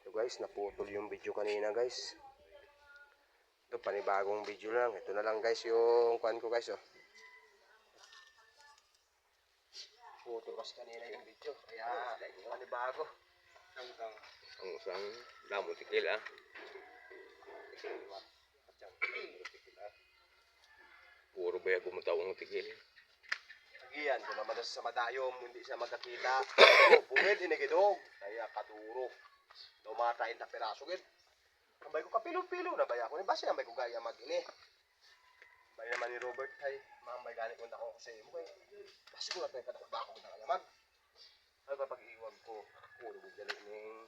Ito guys, naputol yung video kanina guys. Ito panibagong video lang. Ito na lang guys yung kuan ko guys oh. Putol kasi kanina yung video. Kaya panibago. Ang isang damo tikil ah. Puro ba gumutaw ang tikil. Agiyan, kung naman sa madayom, hindi siya magkakita. Bungid, inigidog. Kaya kaduro. Tumatay na peraso gid. Ambay ko kapilo-pilo na baya ko ni base ambay ko gaya mag-ini. Bay naman ni Robert hay, mambay gani kun ako sa imo kay. Base ko na tay kada ba ko na yaman. Ay kapag iwag ko, puro bidali ning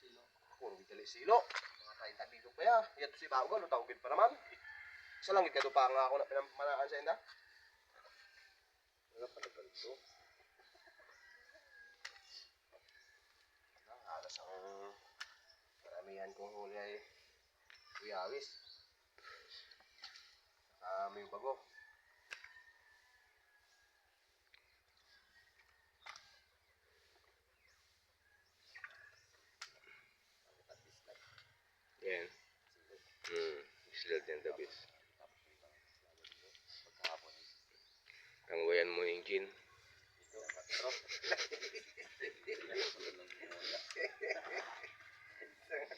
silo. Puro bidali silo. Mga 30 bilog pa ya. Yato si Bago lo tawgid pa naman. Sa langit kadto pa nga ako na pinamalaan sa inda. Wala pa naman ito. Halos ang maramihan kong huli ay kuyawis. May bago. Yan. Isla din tabis. Tangwayan mo yung gin.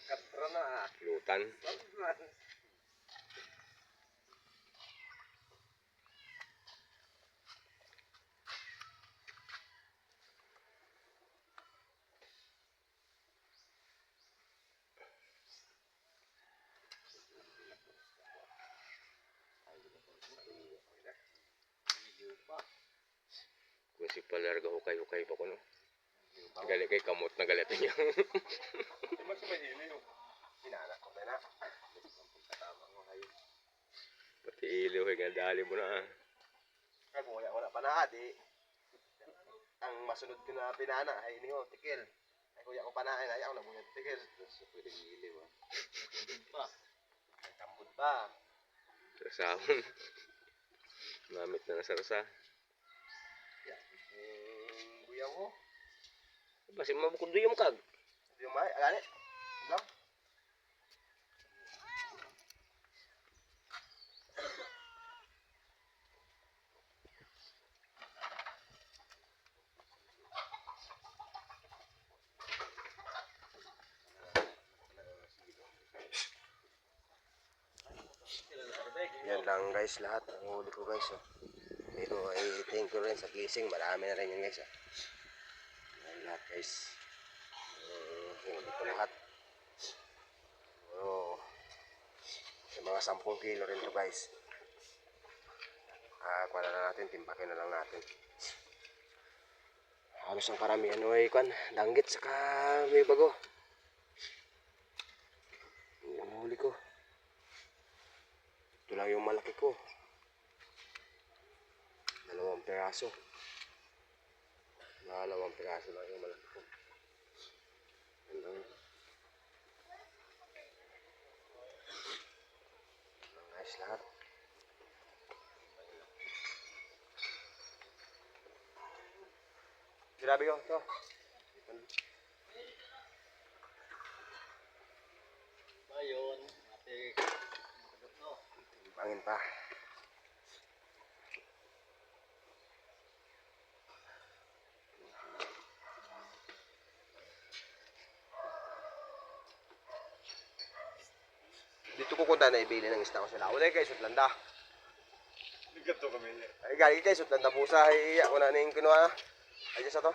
Katro na. Lutan. Kung si palarga hukay-hukay pa ko no. Gali kay kamot na galatin niya. Mas may hili yung inanak ko na. Pati iliw nga dali mo na. Kaya kung wala pa na di. Ang masunod ko na pinana ay ini ho tikil. Ay kuya ko panain ay ako na buhat tikil. Pwede iliw ah. Pa. Kambot ba? Sarasahon. Namit na nasarasa. Buya ko. Basi mabukod doon yung kag. Yung may, agani. Lang. Yan lang guys lahat. Ang huli ko guys. Oh. Pero ay thank you rin sa blessing. Marami na rin yan guys. Oh. Yan lahat guys. Huli ko lahat. Oh. Sa mga 10 kilo rin to guys. Kuha na natin. Timbakin na lang natin. Halos ang karamihan ay kuan. Danggit saka may bago. Ang huli ko. Ito lang yung malaki ko. 2 peraso. 2 peraso lang yung malaki ko. Yan lang. Guys lahat. Grabe ko ito. Ayun, ate. Bangin pa. Dito ko kunta na ibili ng isda ko sila. Wala kayo sutlanda. Gato kami. Ay gali kayo sutlanda pusa. Ay ako na ning kinuha. Ay sa to.